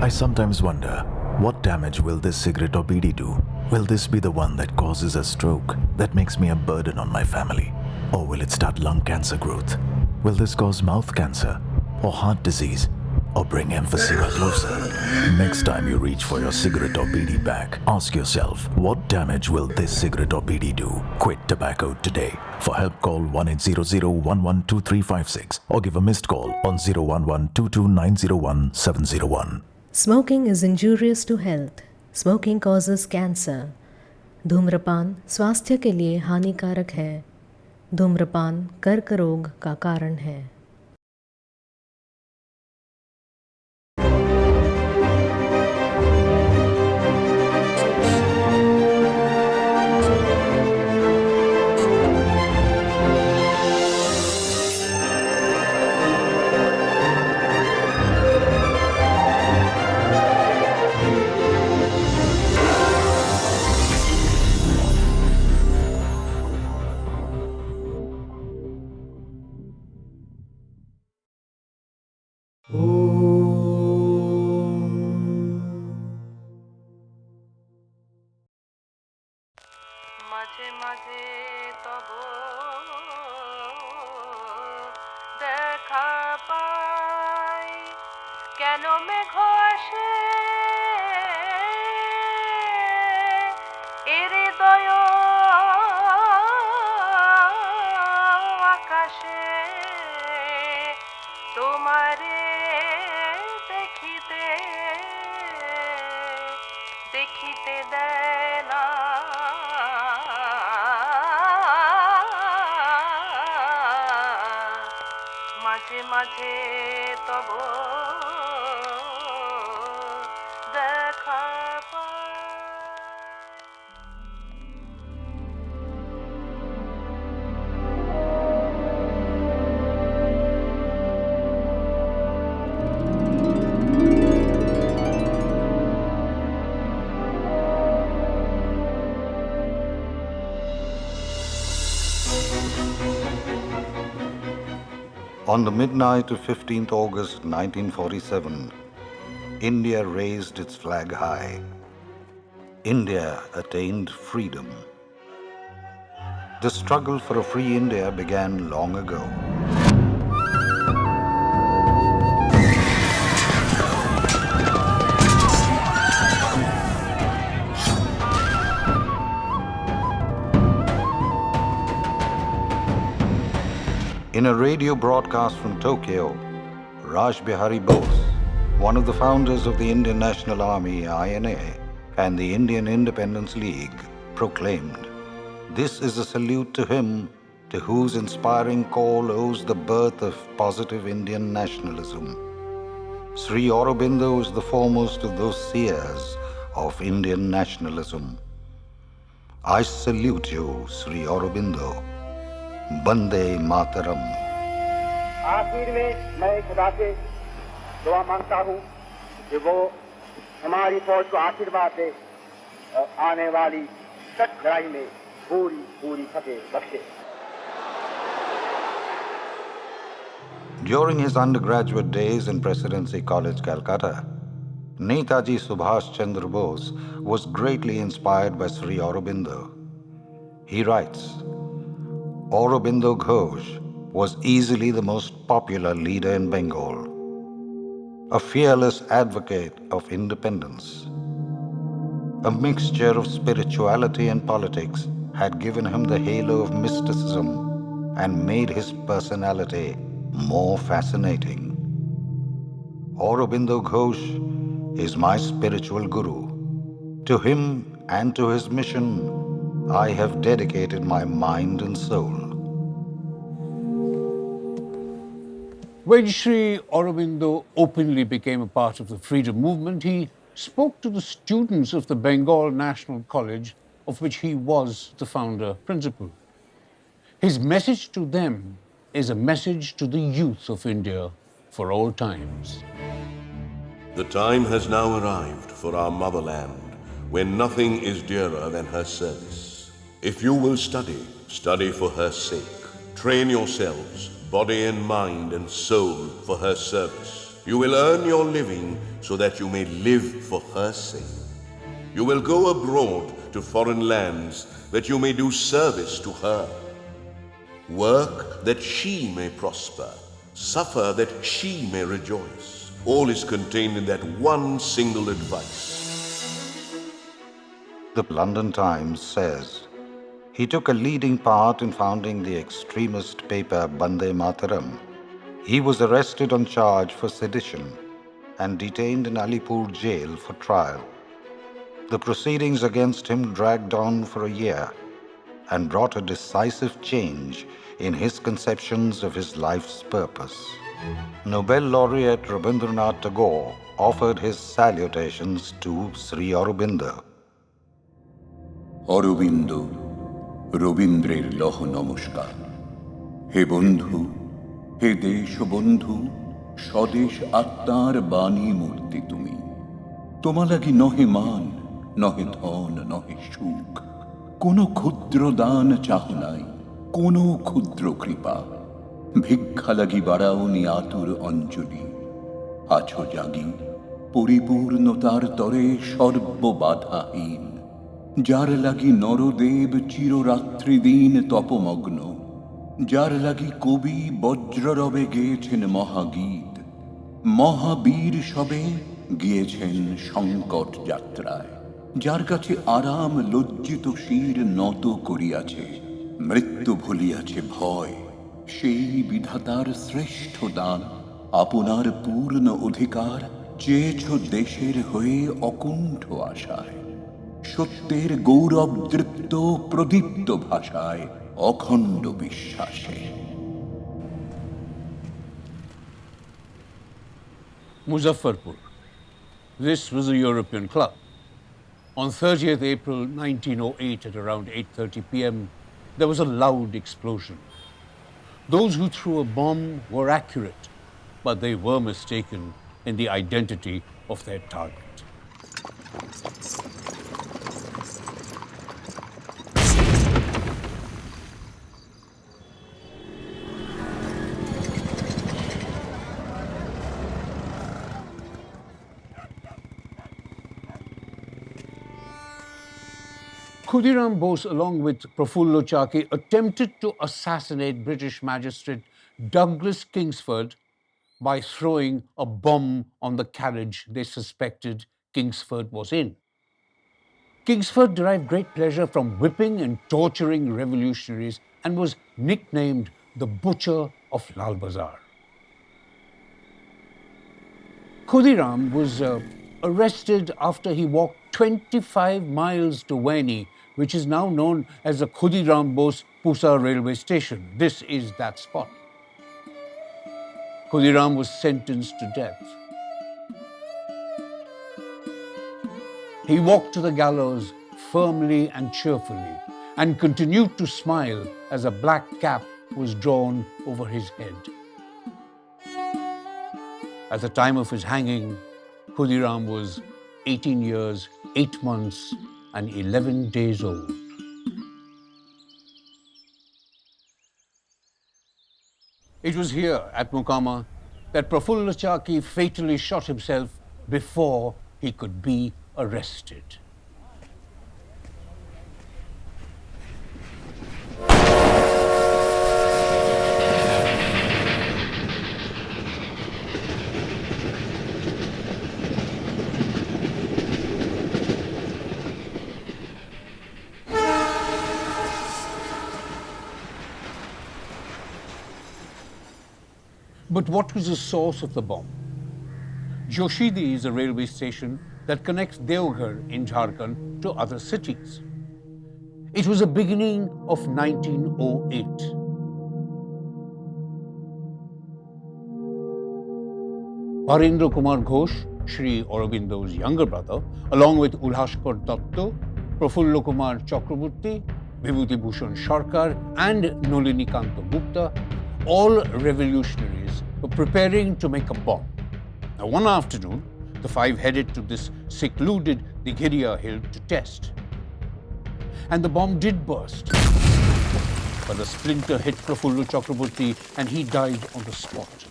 I sometimes wonder, what damage will this cigarette or bidi do? Will this be the one that causes a stroke, that makes me a burden on my family? Or will it start lung cancer growth? Will this cause mouth cancer or heart disease? Or bring emphysema closer? Next time you reach for your cigarette or bidi pack, ask yourself, what damage will this cigarette or bidi do? Quit tobacco today. For help, call 1-800-112356 or give a missed call on 011-22901701. Smoking is injurious to health. Smoking causes cancer. धूम्रपान स्वास्थ्य के लिए हानिकारक है. धूम्रपान कर्क रोग का कारण है. মাঝে মাঝে তব দেখা পাই কেন মেঘ আসে এ হৃদয় আকাশে তোমারে দেখিতে দেখিতে দেয় না মাঝে মাঝে তব দেখা পাই. On the midnight of 15th August 1947, India raised its flag high. India attained freedom. The struggle for a free India began long ago. In a radio broadcast from Tokyo, Khudiram Bose, one of the founders of the Indian National Army, INA, and the Indian Independence League, proclaimed, "This is a salute to him to whose inspiring call owes the birth of positive Indian nationalism. Sri Aurobindo is the foremost of those seers of Indian nationalism. I salute you, Sri Aurobindo. Bande Mataram." आखिर में मैं खुदा से दुआ मांगता हूँ कि वो हमारी फौज को आशीर्वाद दे और आने वाली सख्त लड़ाई में पूरी पूरी फतेह बख्शे. During his undergraduate days in Presidency College, Calcutta, Netaji Subhash Chandra Bose was greatly inspired by Sri Aurobindo. He writes, "Aurobindo Ghosh was easily the most popular leader in Bengal, a fearless advocate of independence. A mixture of spirituality and politics had given him the halo of mysticism and made his personality more fascinating. Aurobindo Ghosh is my spiritual guru. To him and to his mission, I have dedicated my mind and soul." When Sri Aurobindo openly became a part of the freedom movement, he spoke to the students of the Bengal National College, of which he was the founder principal. His message to them is a message to the youth of India for all times. The time has now arrived for our motherland, when nothing is dearer than her service. If you will study, study for her sake. Train yourselves, body and mind and soul, for her service. You will earn your living so that you may live for her sake. You will go abroad to foreign lands that you may do service to her. Work that she may prosper, suffer that she may rejoice. All is contained in that one single advice. The London Times says, he took a leading part in founding the extremist paper Bande Mataram. He was arrested on charge for sedition and detained in Alipore jail for trial. The proceedings against him dragged on for a year and brought a decisive change in his conceptions of his life's purpose. Nobel laureate Rabindranath Tagore offered his salutations to Sri Aurobindo. Aurobindo রবীন্দ্রের লহ নমস্কার। হে বন্ধু, হে দেশ বন্ধু, স্বদেশ আত্মার বাণী মূর্তি তুমি। তোমা লাগি নহে মান, নহে ধন, নহে সুখ, কোনো ক্ষুদ্র দান চাহ নাই, কোনো ক্ষুদ্র কৃপা। ভিক্ষা লাগি বাড়াওনি আতুর অঞ্জলি। আছো জাগি পরিপূর্ণতার তরে সর্ববাধাহীন। যার লাগি নরদেব চিররাত্রি দিন তপমগ্ন, যার লাগি কবি বজ্ররবে গেয়েছেন মহাগীত, মহাবীর সবে গিয়েছেন সংকট যাত্রায়, যার কাছে আরাম লজ্জিত শির নত করিয়াছে, মৃত্যু ভুলিয়াছে ভয়, সেই বিধাতার শ্রেষ্ঠ দান আপনার পূর্ণ অধিকার চেয়েছ দেশের হয়ে অকুণ্ঠ আশায়, সত্যের গৌরব দৃপ্ত প্রদীপ্ত ভাষায় অখণ্ড বিশ্বাসে। Muzaffarpur. This was a European club. On 30th April 1908 at around 8:30 p.m., there was a loud explosion. Those who threw a bomb were accurate, but they were mistaken in the identity of their target. Khudiram Bose, along with Prafulla Chaki, attempted to assassinate British magistrate Douglas Kingsford by throwing a bomb on the carriage they suspected Kingsford was in. Kingsford derived great pleasure from whipping and torturing revolutionaries and was nicknamed the Butcher of Lal Bazar. Khudiram was arrested after he walked 25 miles to Waini, which is now known as the Khudiram Bose Pusa railway station. This is that spot. Khudiram was sentenced to death. He walked to the gallows firmly and cheerfully and continued to smile as a black cap was drawn over his head. At the time of his hanging, Khudiram was 18 years, 8 months, and 11 days old. It was here at Mukama that Prafulla Chaki fatally shot himself before he could be arrested. But what was the source of the bomb? Joshidi is a railway station that connects Deoghar in Jharkhand to other cities. It was the beginning of 1908. Barin Ghose, Sri Aurobindo's younger brother, along with Ulhashkar Datta, Prafulla Chakraborty, Vibhuti Bhushan Sarkar, and Nolinikanta Gupta, all revolutionaries were preparing to make a bomb. Now, one afternoon, the five headed to this secluded Dighiria hill to test. And the bomb did burst. But the splinter hit Prafulla Chakraborty and he died on the spot.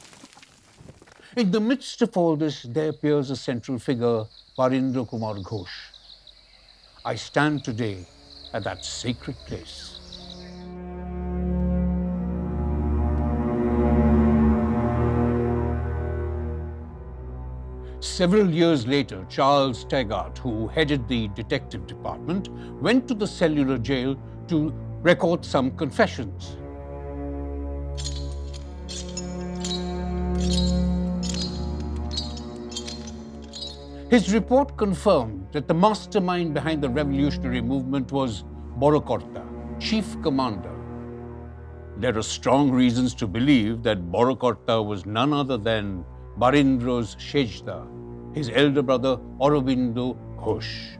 In the midst of all this, there appears a central figure, Barin Ghose. I stand today at that sacred place. Several years later, Charles Taggart, who headed the detective department, went to the cellular jail to record some confessions. His report confirmed that the mastermind behind the revolutionary movement was Borokorta, chief commander. There are strong reasons to believe that Borokorta was none other than Barindro's Shejda, his elder brother Aurobindo Ghosh.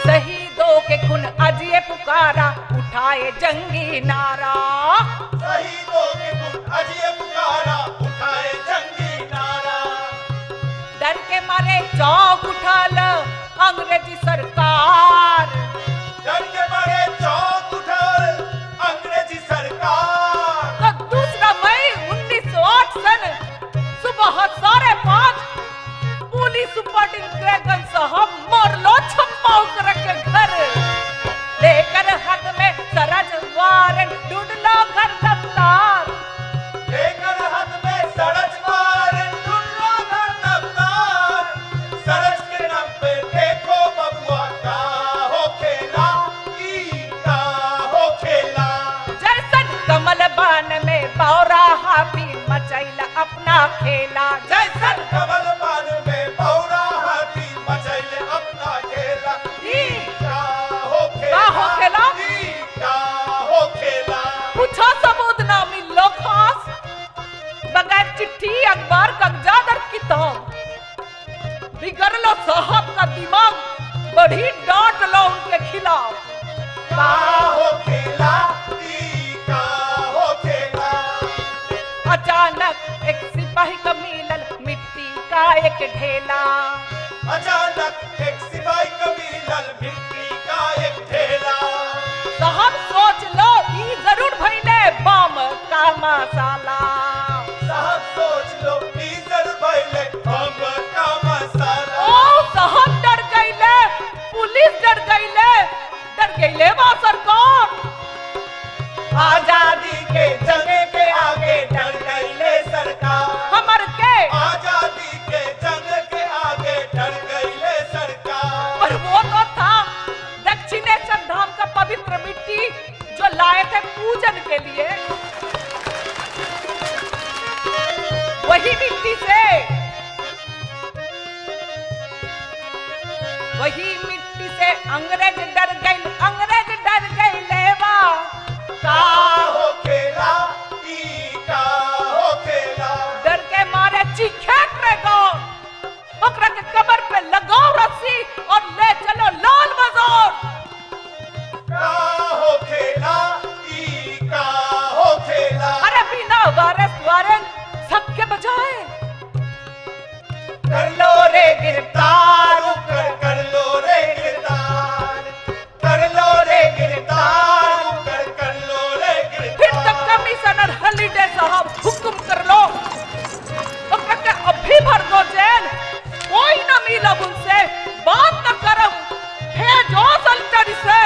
शहीदों के खून अजिए पुकारा उठाए जंगी नारा शहीदों के खून अजिए पुकारा उठाए जंगी नारा डर के मारे चौक उठा ल अंग्रेजी सरकार डर के मारे चौक उठा अंग्रेजी सरकार तो 2 मई 1908 सन सुबह 5:30 पुलिस सुपरिटेंडेंट साहब मोरलो छप्पाऊ के घर लेकर हाथ में सरज वारंट ढूंढलो घर दफ्तार लेकर हाथ में सरज वारंट ढूंढलो घर दफ्तार सरज के नाम पे देखो बबुआ का हो खेला ई का हो खेला जैसन कमल बान में बौरा हाथी मचैला अपना खेला जैसन कमल बान में बौरा हाथी मचैले अपना खेला ई का हो खेला ई का हो खेला पूछो सबूत ना मिलो खास बगैर चिट्ठी अखबार कागजात और किताब बिगड़ लो साहब का दिमाग बड़ी डांट लो उनके खिलाफ का हो खेला ई का हो खेला अचानक एक सिपाही का मिलल मिट्टी का एक ढेला अचानक एक सिपाही का मिलल मिट्टी का एक ढेला साहब सोच लो ई जरूर भइले बम का मसाला साहब सोच लो ई जरूर भइले बम का मसाला ओ साहब डर गइले पुलिस डर गइले बा सरकार आजादी के जंग के आगे डर गइले सरकार हमर के आजादी के जंग के आगे डर गइले सरकार पर वो तो था दक्षिणेश्वर धाम का पवित्र मिट्टी जो लाए थे पूजन के लिए वही मिट्टी से अंग्रेज डर गए लेवा का हो खेला ई का हो खेला डर के मारे चीखे ड्रैगन ओकरा के कमर पे लगाओ रस्सी और ले चलो लाल बाजार का हो खेला ई का हो खेला अरे बिना वारंट सबके बजाए कर लो रे गिरफ्तार कर लो रे गिरफ्तार कर लो रे गिरफ्तार कर लो रे गिरफ्तार फिर तक कमिश्नर हॉलिडे साहब हुक्म कर लो ओकरा के अभी भर दो जेल कोई न मिला उनसे बात न करम भेजो सल्टन से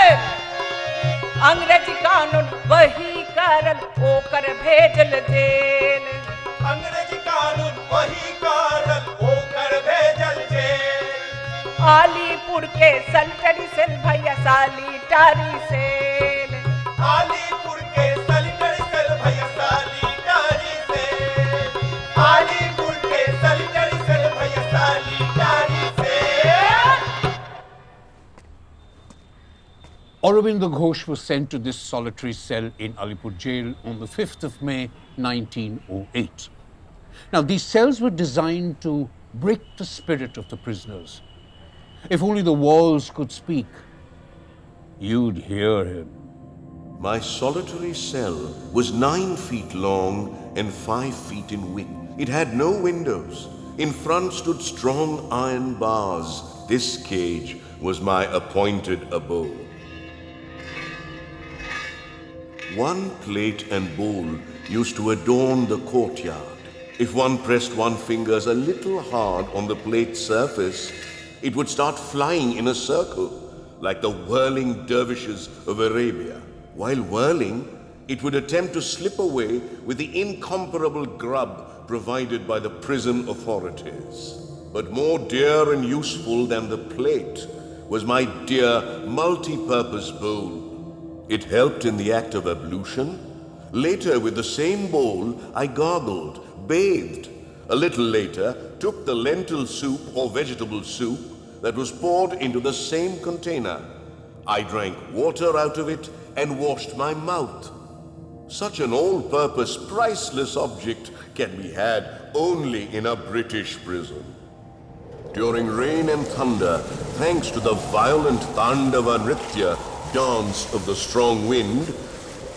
अंग्रेजी कानून वही करल ओकर भेजल जेल अंग्रेजी कानून वही करल ओकर भेजल जेल आलीपुर के सल्टनी सेल भैया सालीटारी सेल आलीपुर के सलिटरी सेल भैया सालीटारी सेल आलीपुर के सलिटरी सेल भैया सालीटारी cell Aurobindo Ghosh was sent to this solitary cell in Alipore jail on the 5th of May 1908. Now, these cells were designed to break the spirit of the prisoners. If only the walls could speak, you'd hear him. My solitary cell was 9 feet long and 5 feet in width. It had no windows. In front stood strong iron bars. This cage was my appointed abode. One plate and bowl used to adorn the courtyard. If one pressed one's fingers a little hard on the plate's surface, it would start flying in a circle, like the whirling dervishes of Arabia. While whirling, it would attempt to slip away with the incomparable grub provided by the prison authorities. But more dear and useful than the plate was my dear multi-purpose bowl. It helped in the act of ablution. Later, with the same bowl, I gargled, bathed. A little later, took the lentil soup or vegetable soup that was poured into the same container. I drank water out of it and washed my mouth. Such an all-purpose, priceless object can be had only in a British prison. During rain and thunder, thanks to the violent Tandava Nritya, dance of the strong wind,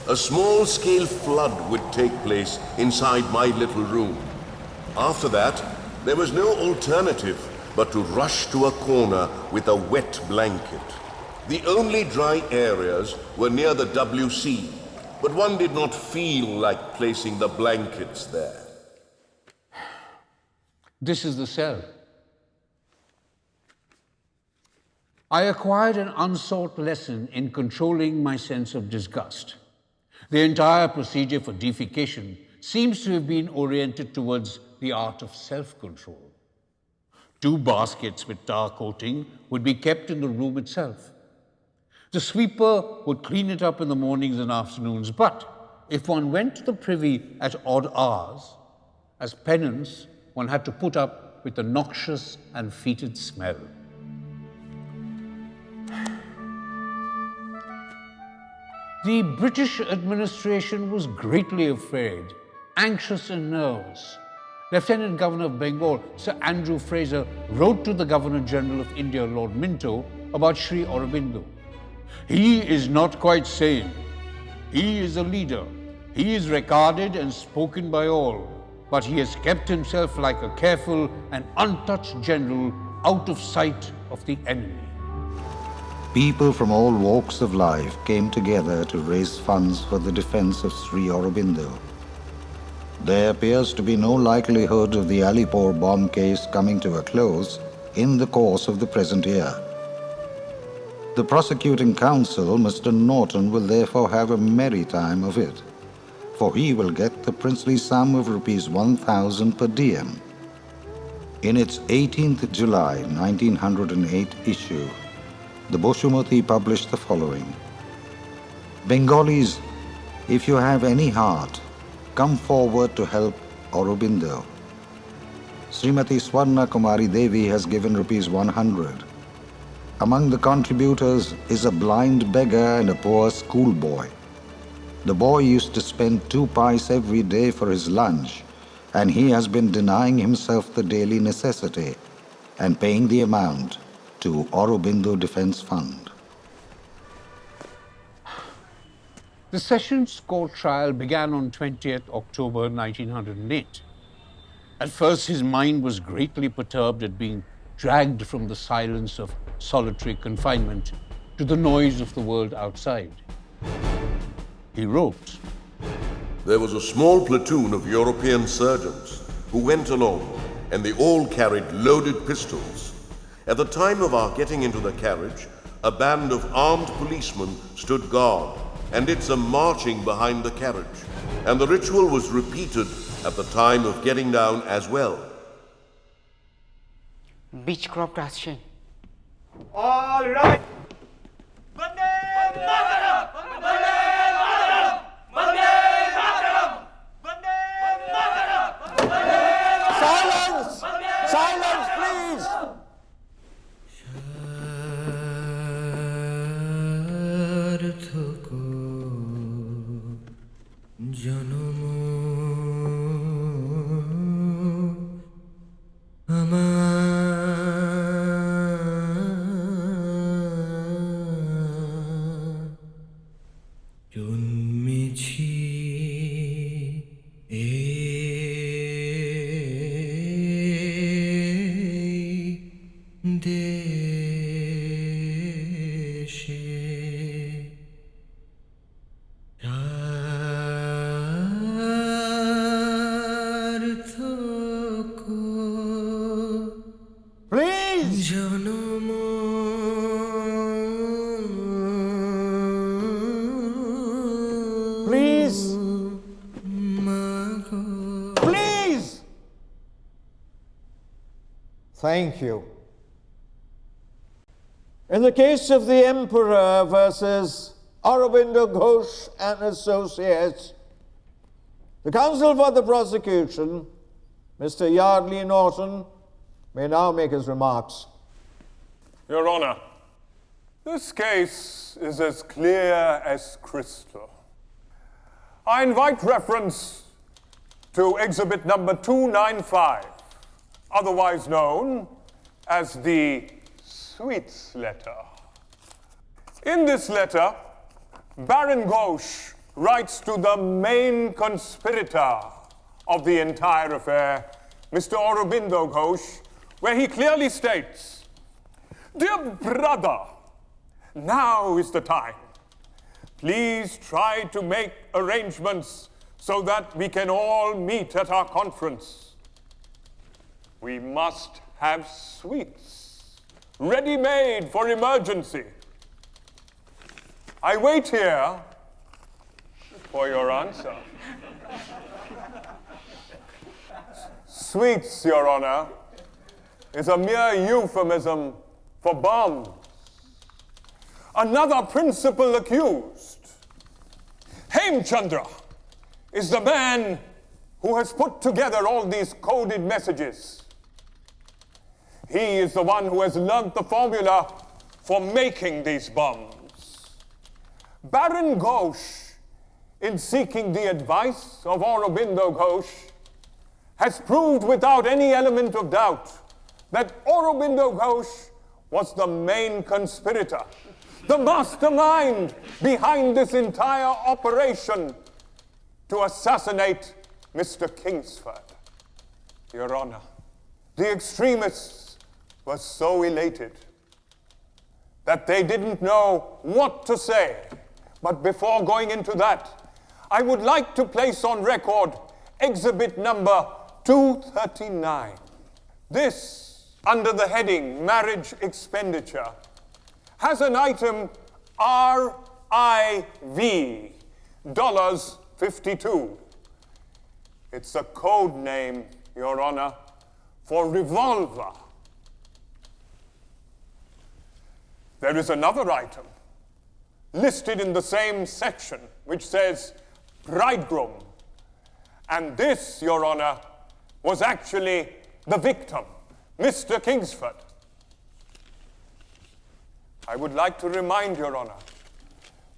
a small-scale flood would take place inside my little room. After that, there was no alternative but to rush to a corner with a wet blanket. The only dry areas were near the WC, but one did not feel like placing the blankets there. This is the cell. I acquired an unsought lesson in controlling my sense of disgust. The entire procedure for defecation seems to have been oriented towards the art of self-control. 2 baskets with tar coating would be kept in the room itself. The sweeper would clean it up in the mornings and afternoons, but if one went to the privy at odd hours, as penance, one had to put up with the noxious and fetid smell. The British administration was greatly afraid, anxious and nervous. Lieutenant Governor of Bengal, Sir Andrew Fraser, wrote to the Governor General of India, Lord Minto, about Sri Aurobindo. He is not quite sane. He is a leader. He is regarded and spoken by all, but he has kept himself like a careful and untouched general out of sight of the enemy. People from all walks of life came together to raise funds for the defense of Sri Aurobindo. There appears to be no likelihood of the Alipore bomb case coming to a close in the course of the present year. The prosecuting counsel, Mr. Norton, will therefore have a merry time of it, for he will get the princely sum of rupees 1,000 per diem. In its 18th July 1908 issue, the Boshumati published the following. Bengalis, if you have any heart, come forward to help Aurobindo. Srimati Swarna Kumari Devi has given rupees 100. Among the contributors is a blind beggar and a poor schoolboy. The boy used to spend 2 pice every day for his lunch, and he has been denying himself the daily necessity and paying the amount to Aurobindo Defence Fund. The Sessions Court trial began on 20th October 1908. At first, his mind was greatly perturbed at being dragged from the silence of solitary confinement to the noise of the world outside. He wrote, There was a small platoon of European surgeons who went along, and they all carried loaded pistols. At the time of our getting into the carriage, a band of armed policemen stood guard and did some marching behind the carriage, and the ritual was repeated at the time of getting down as well. Beechcroft আসছেন All right. Bande Mataram! Bande Mataram! Bande Mataram! Bande Mataram! Silence! Silence, please! Thank you. In the case of the Emperor versus Aurobindo Ghosh and Associates, the counsel for the prosecution, Mr. Yardley Norton, may now make his remarks. Your Honor, this case is as clear as crystal. I invite reference to exhibit number 295, otherwise known as the Sweets letter. In this letter, Barin Ghose writes to the main conspirator of the entire affair, Mr. Aurobindo Ghosh, where he clearly states, "Dear brother, now is the time. Please try to make arrangements so that we can all meet at our conference. We must have sweets, ready-made for emergency. I wait here for your answer." Sweets, Your Honor, is a mere euphemism for bombs. Another principal accused, Hemchandra, is the man who has put together all these coded messages. He is the one who has learnt the formula for making these bombs. Barin Ghose, in seeking the advice of Aurobindo Ghosh, has proved without any element of doubt that Aurobindo Ghosh was the main conspirator, the mastermind behind this entire operation to assassinate Mr. Kingsford. Your Honor, the extremists were so elated that they didn't know what to say. But before going into that, I would like to place on record exhibit number 239. This, under the heading Marriage Expenditure, has an item RIV, $52. It's a code name, Your Honor, for revolver. There is another item listed in the same section which says bridegroom. And this, Your Honor, was actually the victim, Mr. Kingsford. I would like to remind Your Honor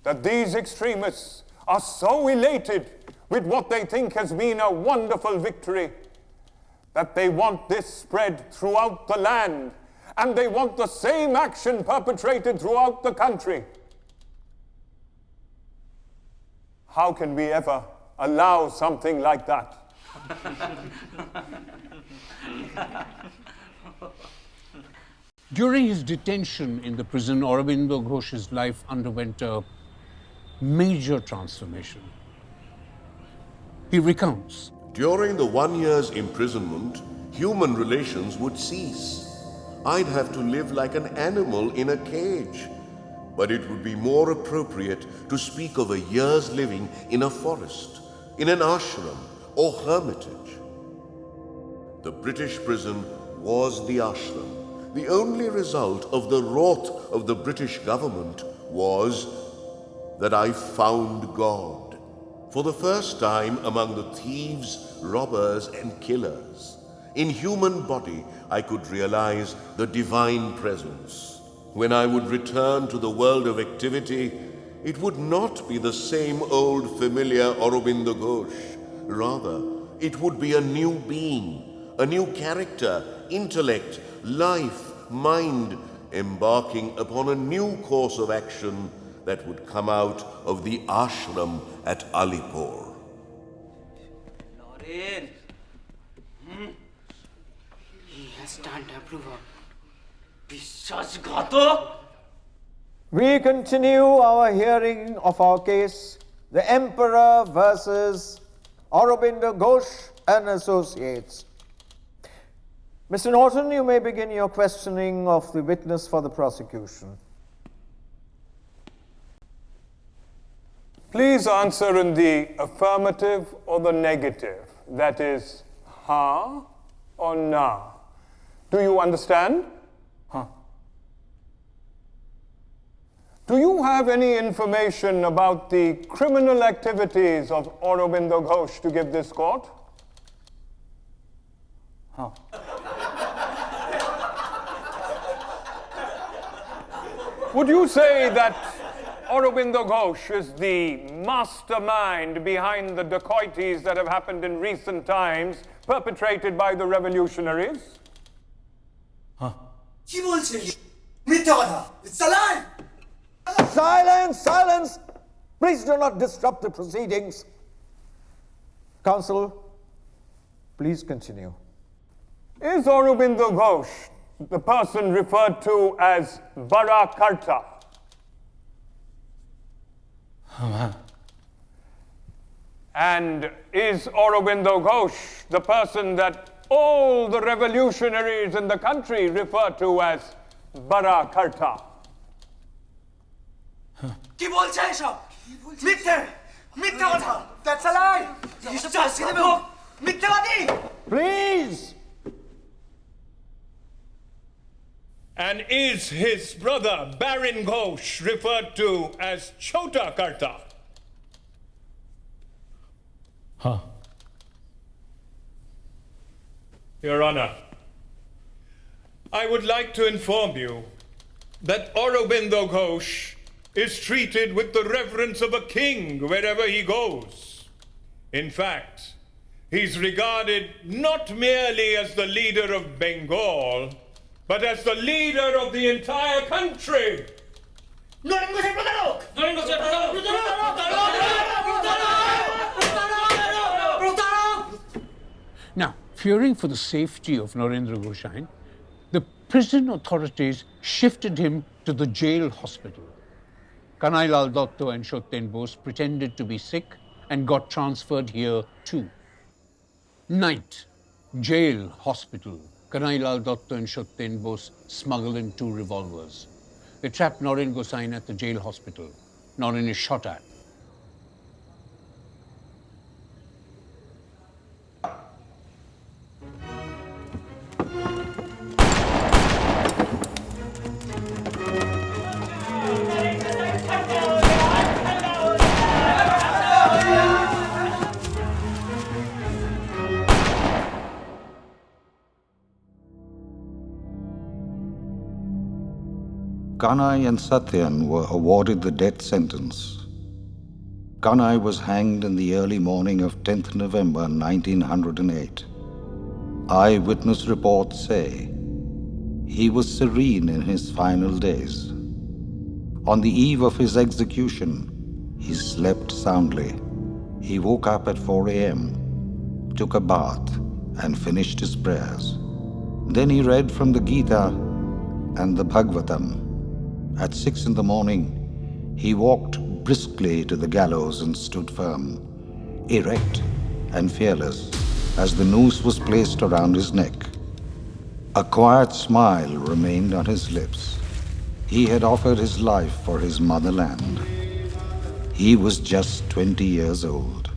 that these extremists are so elated with what they think has been a wonderful victory that they want this spread throughout the land, and they want the same action perpetrated throughout the country. How can we ever allow something like that? During his detention in the prison, Aurobindo Ghosh's life underwent a major transformation. He recounts, During the 1 year's imprisonment, human relations would cease. I'd have to live like an animal in a cage. But it would be more appropriate to speak of a year's living in a forest, in an ashram or hermitage. The British prison was the ashram. The only result of the wrath of the British government was that I found God. For the first time among the thieves, robbers, and killers, in human body I could realize the divine presence. When I would return to the world of activity, it would not be the same old familiar Aurobindo Ghosh. Rather, it would be a new being, a new character, intellect, life, mind, embarking upon a new course of action that would come out of the ashram at Alipore. Lauren, he has stamped approval. We continue our hearing of our case, the Emperor versus Aurobindo Ghosh and Associates. Mr. Norton, you may begin your questioning of the witness for the prosecution. Please answer in the affirmative or the negative, that is, ha or na. Do you understand? Huh. Do you have any information about the criminal activities of Aurobindo Ghosh to give this court? Huh. Would you say that Aurobindo Ghosh is the mastermind behind the dacoities that have happened in recent times perpetrated by the revolutionaries? Huh. It's a lie! Silence! Silence! Please do not disrupt the proceedings. Counsel, please continue. Is Aurobindo Ghosh the person referred to as Barakarta? And is Aurobindo Ghosh the person that all the revolutionaries in the country refer to as Barakarta? কি বলছে এসব মিথ্যে মিথ্যে কথা that's a লাই এসব চাষি দেবে মিথ্যাবাদী Please! And is his brother Barin Ghose referred to as Chota Karta? Huh. Your Honor, I would like to inform you that Aurobindo Ghosh is treated with the reverence of a king wherever he goes. In fact, he's regarded not merely as the leader of Bengal, but as the leader of the entire country. Now, fearing for the safety of Narendra Goshain, the prison authorities shifted him to the jail hospital. Kanailal Dotto and Shotten Bose pretended to be sick and got transferred here too. Night, jail, hospital. Kanailal Dotto and Shotten Bose smuggled in 2 revolvers. They trapped Narendra Goshain at the jail hospital. Narendra is shot at. Kanai and Satyan were awarded the death sentence. Kanai was hanged in the early morning of 10th November 1908. Eyewitness reports say he was serene in his final days. On the eve of his execution, he slept soundly. He woke up at 4 a.m., took a bath, and finished his prayers. Then he read from the Gita and the Bhagavatam. At 6 in the morning, he walked briskly to the gallows and stood firm, erect and fearless, as the noose was placed around his neck. A quiet smile remained on his lips. He had offered his life for his motherland. He was just 20 years old.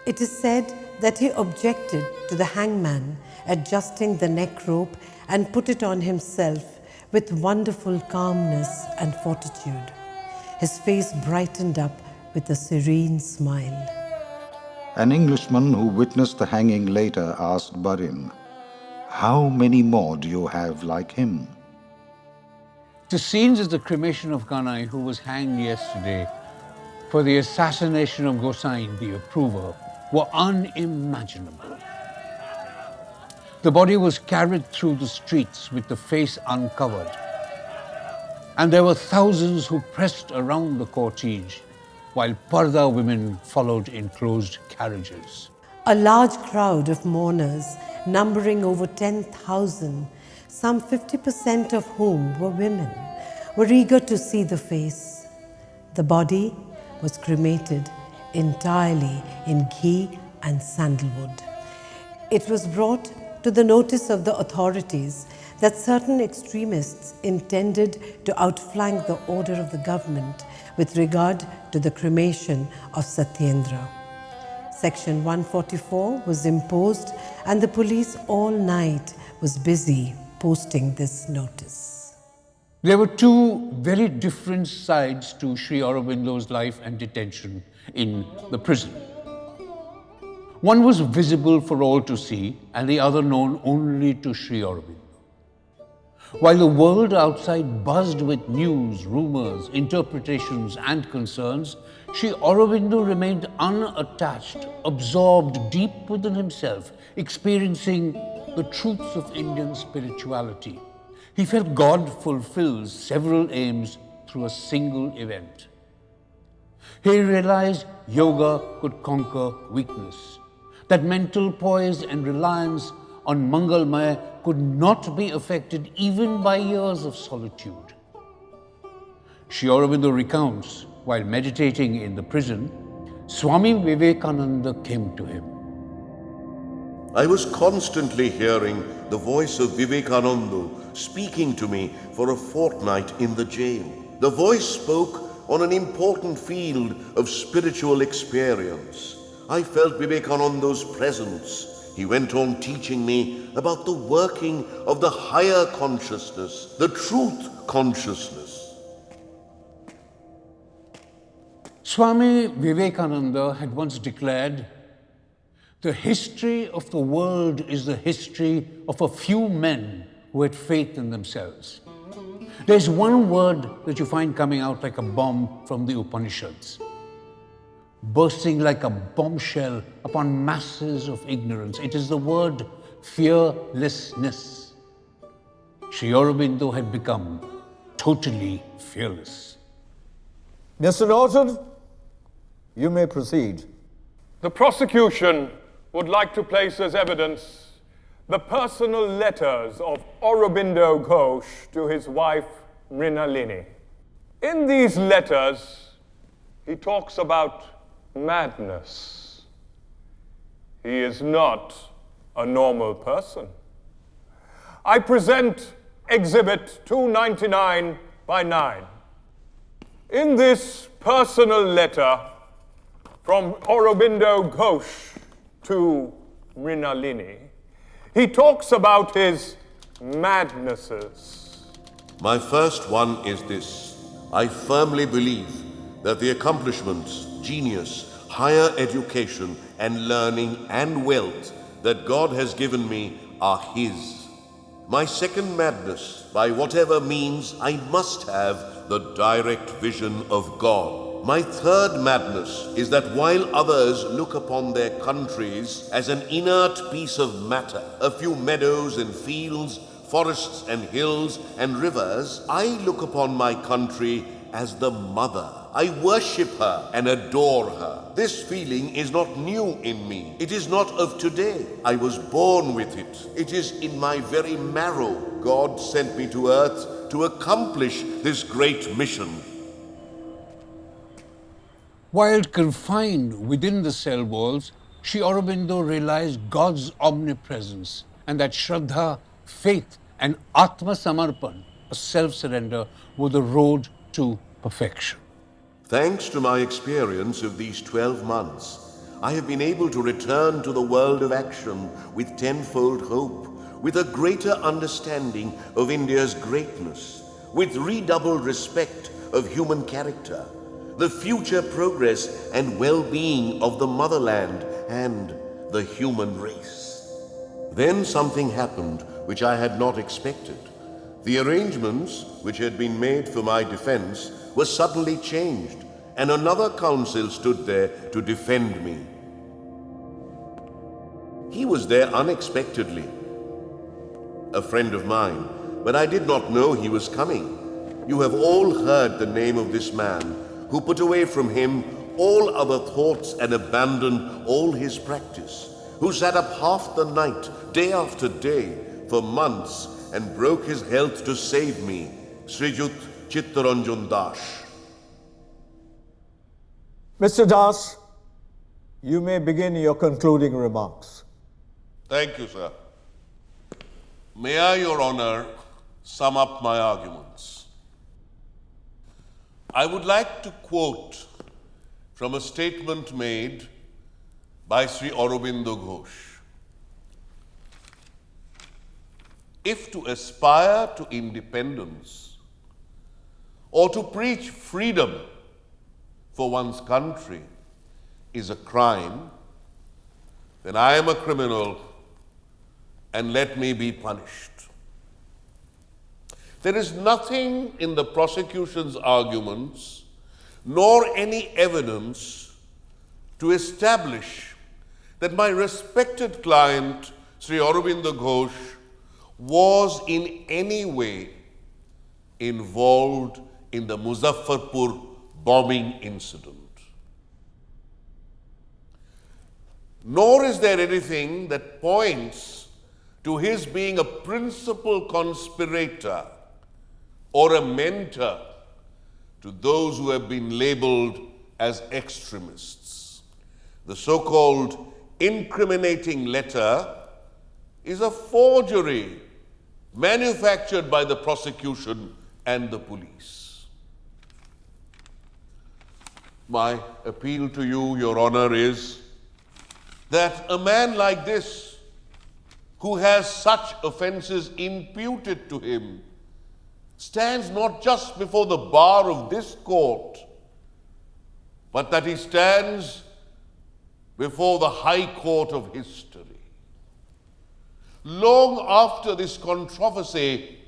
It is said that he objected to the hangman adjusting the neck rope and put it on himself with wonderful calmness and fortitude. His face brightened up with a serene smile. An Englishman who witnessed the hanging later asked Barin, "How many more do you have like him?" The scenes at the cremation of Kanai, who was hanged yesterday for the assassination of Goshain, the approver, were unimaginable. The body was carried through the streets with the face uncovered, and there were thousands who pressed around the cortege, while Parda women followed in closed carriages. A large crowd of mourners, numbering over 10,000, some 50% of whom were women, were eager to see the face. The body was cremated entirely in ghee and sandalwood. It was brought to the notice of the authorities that certain extremists intended to outflank the order of the government with regard to the cremation of Satyendra. Section 144 was imposed and the police all night was busy posting this notice. There were two very different sides to Sri Aurobindo's life and detention in the prison. One was visible for all to see, and the other known only to Sri Aurobindo. While the world outside buzzed with news, rumors, interpretations, and concerns, Sri Aurobindo remained unattached, absorbed deep within himself, experiencing the truths of Indian spirituality. He felt God fulfills several aims through a single event. He realized yoga could conquer weakness, that mental poise and reliance on Mangalmaya could not be affected even by years of solitude. Sri Aurobindo recounts, while meditating in the prison, Swami Vivekananda came to him. I was constantly hearing the voice of Vivekananda speaking to me for a fortnight in the jail. The voice spoke on an important field of spiritual experience. I felt Vivekananda's presence. He went on teaching me about the working of the higher consciousness, the truth consciousness. Swami Vivekananda had once declared, "The history of the world is the history of a few men who had faith in themselves." There's one word that you find coming out like a bomb from the Upanishads, bursting like a bombshell upon masses of ignorance. It is the word fearlessness. Sri Aurobindo had become totally fearless. Mr. Norton, you may proceed. The prosecution would like to place as evidence the personal letters of Aurobindo Ghosh to his wife Mrinalini. In these letters, he talks about madness. He is not a normal person. I present Exhibit 299 by 9. In this personal letter from Aurobindo Ghosh to Mrinalini, he talks about his madnesses. My first one is this. I firmly believe that the accomplishments, genius, higher education, and learning and wealth that God has given me are His. My second madness, by whatever means, I must have the direct vision of God. My third madness is that while others look upon their countries as an inert piece of matter, a few meadows and fields, forests and hills and rivers, I look upon my country as the mother. I worship her and adore her. This feeling is not new in me. It is not of today. I was born with it. It is in my very marrow. God sent me to earth to accomplish this great mission. While confined within the cell walls, Sri Aurobindo realized God's omnipresence and that Shraddha, faith, and Atma Samarpan, a self-surrender, were the road to perfection. Thanks to my experience of these 12 months, I have been able to return to the world of action with tenfold hope, with a greater understanding of India's greatness, with redoubled respect of human character, the future progress and well-being of the motherland and the human race. Then something happened which I had not expected. The arrangements which had been made for my defense were suddenly changed, and another counsel stood there to defend me. He was there unexpectedly, a friend of mine, but I did not know he was coming. You have all heard the name of this man who put away from him all other thoughts and abandoned all his practice, who sat up half the night, day after day, for months, and broke his health to save me, Srijut Chitta Ranjan Das. Mr. Das, you may begin your concluding remarks. Thank you, sir. May I, Your Honor, sum up my arguments. I would like to quote from a statement made by Sri Aurobindo Ghosh. If to aspire to independence or to preach freedom for one's country is a crime, then I am a criminal and let me be punished. There is nothing in the prosecution's arguments nor any evidence to establish that my respected client, Sri Aurobindo Ghosh, was in any way involved in the Muzaffarpur bombing incident. Nor is there anything that points to his being a principal conspirator or a mentor to those who have been labeled as extremists. The so-called incriminating letter is a forgery manufactured by the prosecution and the police. My appeal to you, Your Honor, is that a man like this, who has such offenses imputed to him, stands not just before the bar of this court, but that he stands before the High Court of history. Long after this controversy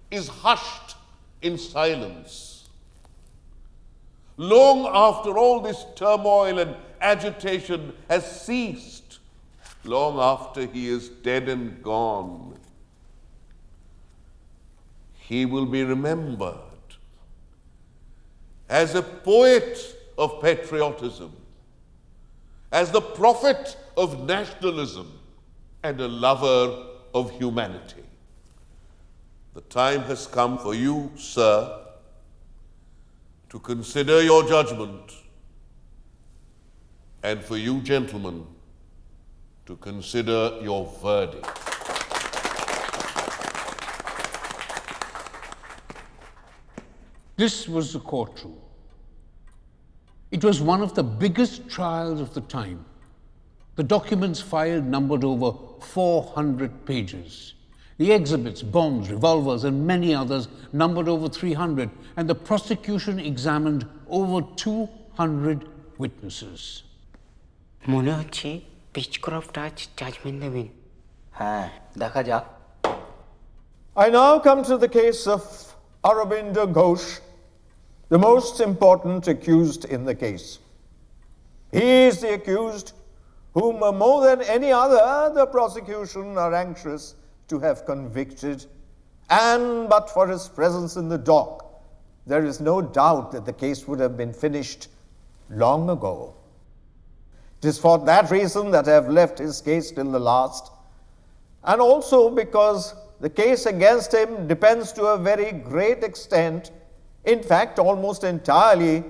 is hushed in silence, long after all this turmoil and agitation has ceased, long after he is dead and gone, he will be remembered as a poet of patriotism, as the prophet of nationalism, and a lover of humanity. The time has come for you, sir, to consider your judgment, and for you, gentlemen, to consider your verdict. This was the courtroom. It was one of the biggest trials of the time. The documents filed numbered over 400 pages. The exhibits, bombs, revolvers, and many others numbered over 300, and the prosecution examined over 200 witnesses. মনে হচ্ছে পিচক্রফট আজ judgement দেবেন। হ্যাঁ, দেখা যাক। I now come to the case of Aurobindo Ghosh, the most important accused in the case. He is the accused whom more than any other the prosecution are anxious to have convicted, and but for his presence in the dock, there is no doubt that the case would have been finished long ago. It is for that reason that I have left his case till the last, and also because the case against him depends to a very great extent, in fact almost entirely,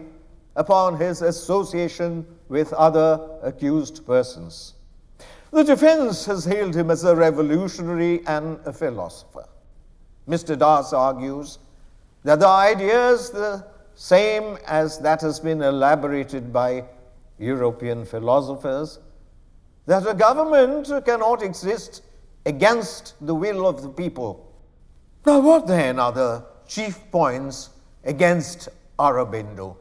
upon his association with other accused persons. The defense has hailed him as a revolutionary and a philosopher. Mr. Das argues that the idea is the same as that has been elaborated by European philosophers, that a government cannot exist against the will of the people. Now, what then are the chief points against Aurobindo?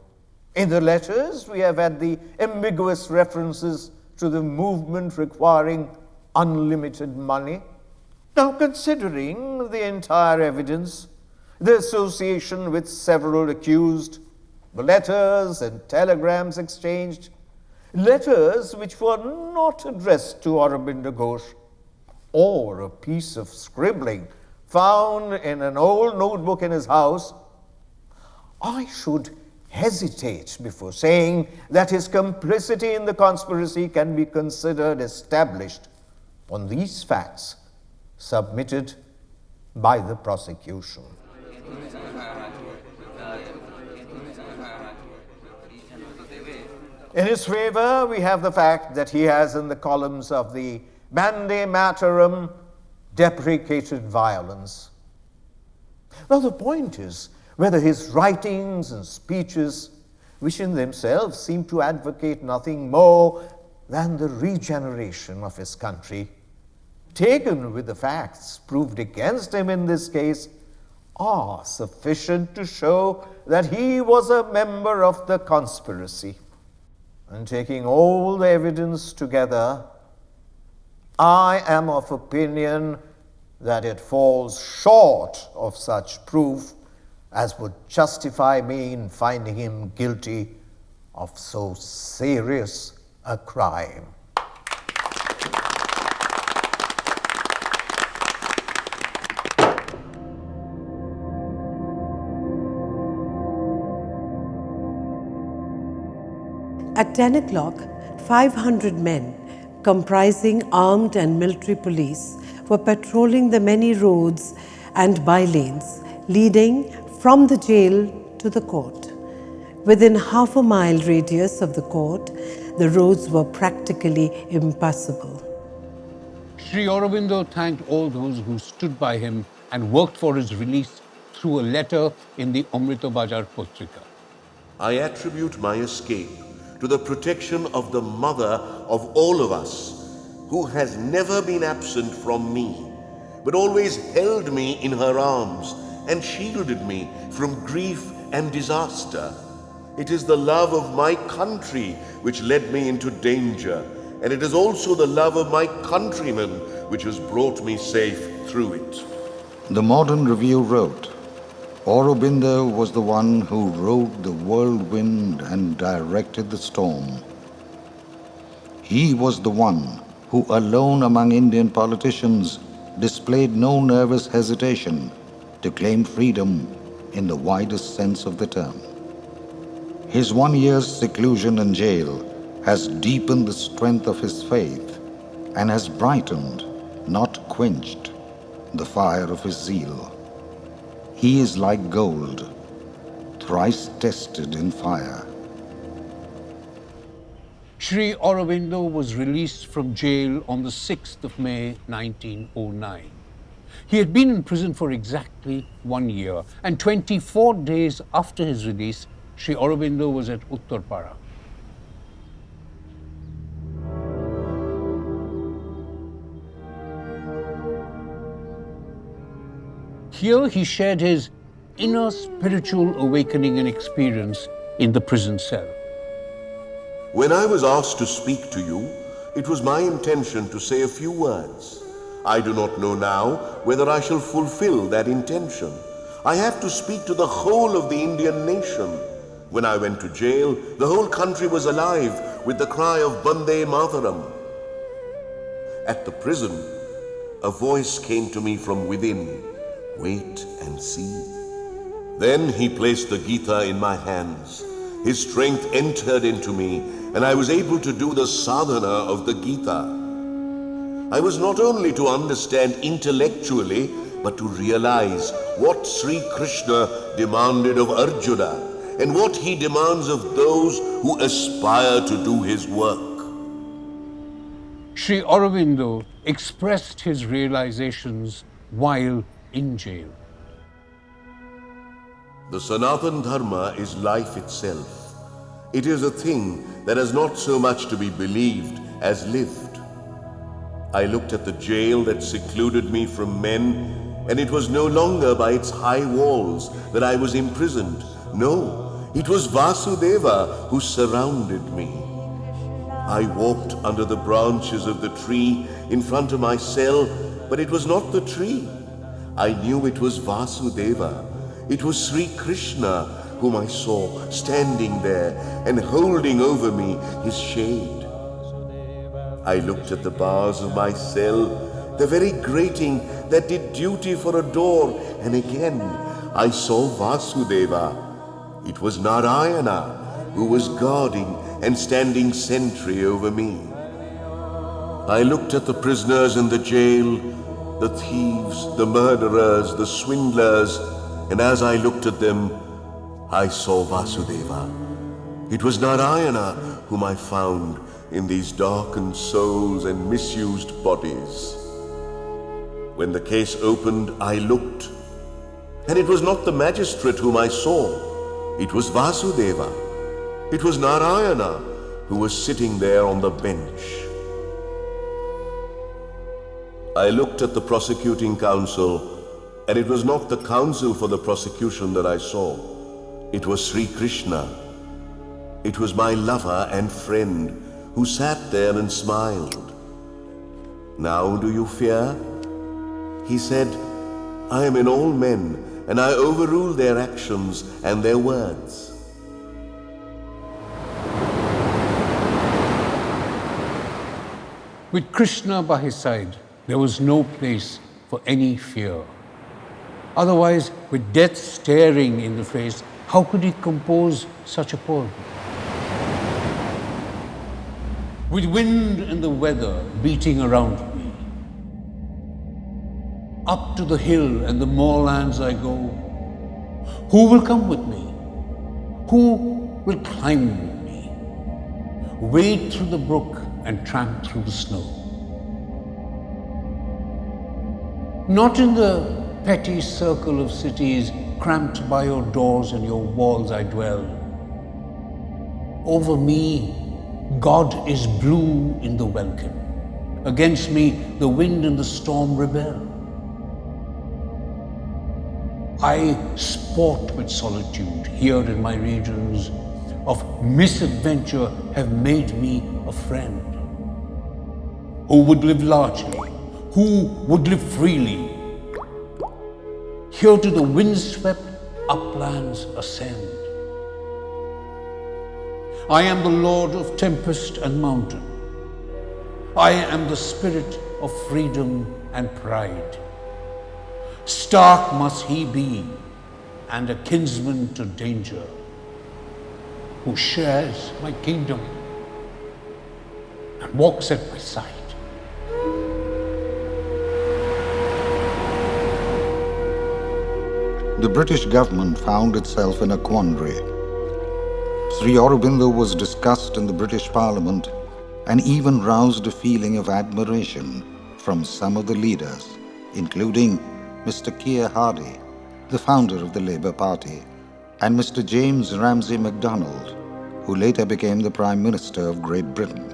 In the letters, we have had the ambiguous references to the movement requiring unlimited money. Now, considering the entire evidence, the association with several accused, the letters and telegrams exchanged, letters which were not addressed to Aurobindo Ghosh, or a piece of scribbling found in an old notebook in his house, I should hesitate before saying that his complicity in the conspiracy can be considered established on these facts submitted by the prosecution. In his favor, we have the fact that he has in the columns of the Mande Materum deprecated violence. Now, the point is whether his writings and speeches, which in themselves seem to advocate nothing more than the regeneration of his country, taken with the facts proved against him in this case, are sufficient to show that he was a member of the conspiracy. And taking all the evidence together, I am of opinion that it falls short of such proof as would justify me in finding him guilty of so serious a crime. At 10 o'clock, 500 men, comprising armed and military police, were patrolling the many roads and by-lanes leading from the jail to the court. Within half a mile radius of the court, the roads were practically impassable. Sri Aurobindo thanked all those who stood by him and worked for his release through a letter in the Amrita Bajar Patrika. I attribute my escape to the protection of the mother of all of us, who has never been absent from me, but always held me in her arms and shielded me from grief and disaster. It is the love of my country which led me into danger, and it is also the love of my countrymen which has brought me safe through it. The Modern Review wrote, Aurobindo was the one who rode the whirlwind and directed the storm. He was the one who alone among Indian politicians displayed no nervous hesitation to claim freedom in the widest sense of the term. His 1 year's seclusion in jail has deepened the strength of his faith and has brightened, not quenched, the fire of his zeal. He is like gold, thrice tested in fire. Sri Aurobindo was released from jail on the 6th of May 1909. He had been in prison for exactly 1 year, and 24 days after his release, Sri Aurobindo was at Uttarpara. Here he shared his inner spiritual awakening and experience in the prison cell. When I was asked to speak to you, it was my intention to say a few words. I do not know now whether I shall fulfill that intention. I have to speak to the whole of the Indian nation. When I went to jail, the whole country was alive with the cry of Bande Mataram. At the prison, a voice came to me from within. Wait and see. Then he placed the Gita in my hands. His strength entered into me, and I was able to do the sadhana of the Gita. I was not only to understand intellectually, but to realize what Sri Krishna demanded of Arjuna, and what he demands of those who aspire to do his work. Sri Aurobindo expressed his realizations while in jail. The Sanatan Dharma is life itself. It is a thing that has not so much to be believed as lived. I looked at the jail that secluded me from men, and it was no longer by its high walls that I was imprisoned. No, it was Vasudeva who surrounded me. I walked under the branches of the tree in front of my cell, but it was not the tree. I knew it was Vasudeva. It was Sri Krishna whom I saw standing there and holding over me his shade. I looked at the bars of my cell, the very grating that did duty for a door, and again I saw Vasudeva. It was Narayana who was guarding and standing sentry over me. I looked at the prisoners in the jail, the thieves, the murderers, the swindlers, and as I looked at them, I saw Vasudeva. It was Narayana whom I found in these darkened souls and misused bodies. When the case opened, I looked, And it was not the magistrate whom I saw. It was Vasudeva. It was Narayana who was sitting there on the bench. I looked at the prosecuting counsel, and it was not the counsel for the prosecution that I saw. It was Sri Krishna. It was my lover and friend who sat there and smiled. Now do you fear? He said, I am in all men, and I overrule their actions and their words. With Krishna by his side, there was no place for any fear. Otherwise, with death staring in the face, how could he compose such a poem? With wind and the weather beating around me, up to the hill and the moorlands I go. Who will come with me? Who will climb with me? Wade through the brook and tramp through the snow. Not in the petty circle of cities cramped by your doors and your walls I dwell. Over me, God is blue in the welkin. Against me, the wind and the storm rebel. I sport with solitude here in my regions of misadventure have made me a friend. Who would live largely? Who would live freely? Here to the windswept uplands ascend. I am the Lord of tempest and mountain. I am the spirit of freedom and pride. Stark must he be, and a kinsman to danger, who shares my kingdom and walks at my side. The British government found itself in a quandary. Sri Aurobindo was discussed in the British Parliament and even roused a feeling of admiration from some of the leaders, including Mr. Keir Hardie, the founder of the Labour Party, and Mr. James Ramsay MacDonald, who later became the Prime Minister of Great Britain.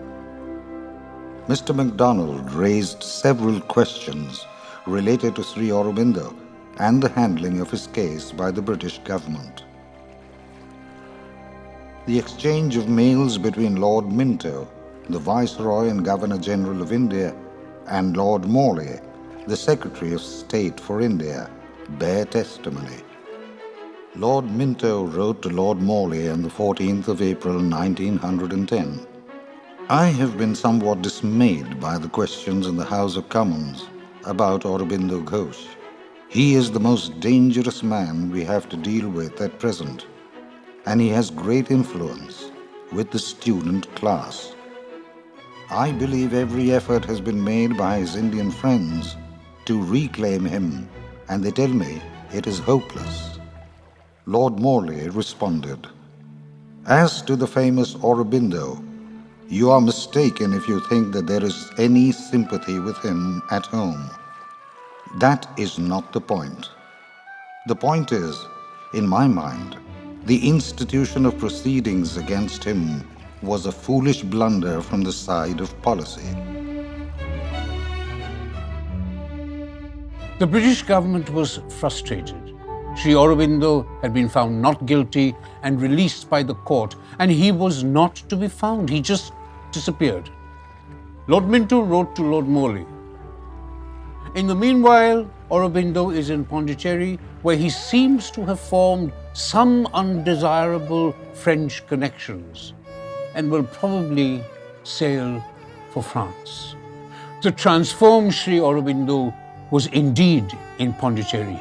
Mr. MacDonald raised several questions related to Sri Aurobindo and the handling of his case by the British government. The exchange of mails between Lord Minto, the Viceroy and Governor-General of India, and Lord Morley, the Secretary of State for India, bear testimony. Lord Minto wrote to Lord Morley on the 14th of April 1910, I have been somewhat dismayed by the questions in the House of Commons about Aurobindo Ghosh. He is the most dangerous man we have to deal with at present, and he has great influence with the student class. I believe every effort has been made by his Indian friends to reclaim him, and they tell me it is hopeless. Lord Morley responded, As to the famous Aurobindo, you are mistaken if you think that there is any sympathy with him at home. That is not the point. The point is, in my mind, the institution of proceedings against him was a foolish blunder from the side of policy. The British government was frustrated. Sri Aurobindo had been found not guilty and released by the court, and he was not to be found. He just disappeared. Lord Minto wrote to Lord Morley. In the meanwhile, Aurobindo is in Pondicherry, where he seems to have formed some undesirable French connections and will probably sail for France. The transformed Sri Aurobindo was indeed in Pondicherry.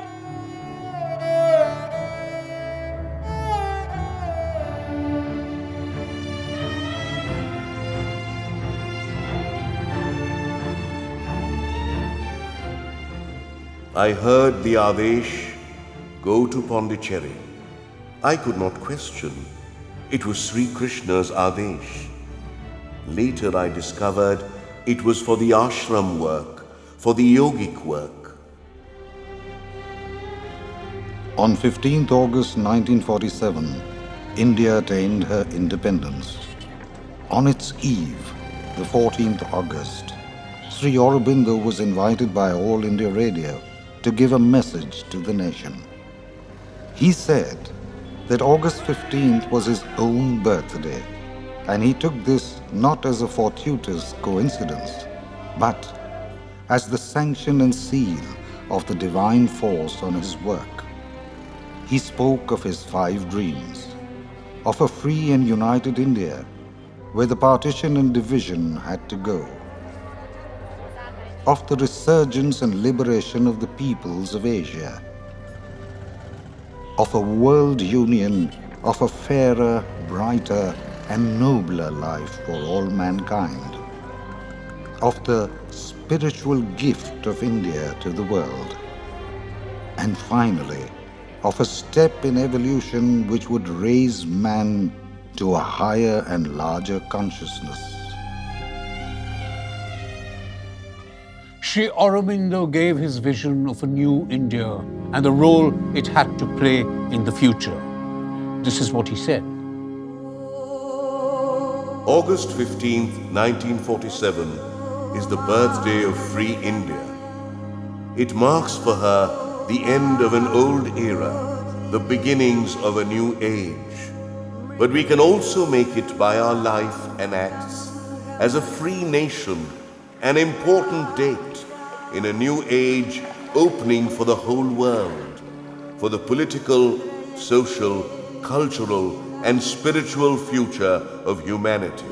I heard the Adesh, go to Pondicherry. I could not question. It was Sri Krishna's Adesh. Later I discovered it was for the ashram work, for the yogic work. On 15th August 1947, India attained her independence. On its eve, the 14th August, Sri Aurobindo was invited by All India Radio to give a message to the nation. He said that August 15th was his own birthday, and he took this not as a fortuitous coincidence, but as the sanction and seal of the divine force on his work. He spoke of his 5 dreams, of a free and united India, where the partition and division had to go, of the resurgence and liberation of the peoples of Asia, of a world union, of a fairer, brighter, and nobler life for all mankind, of the spiritual gift of India to the world, and finally, of a step in evolution which would raise man to a higher and larger consciousness. Sri Aurobindo gave his vision of a new India and the role it had to play in the future. This is what he said. August 15th, 1947 is the birthday of free India. It marks for her the end of an old era, the beginnings of a new age. But we can also make it by our life and acts as a free nation, an important date in a new age opening for the whole world, for the political, social, cultural, and spiritual future of humanity.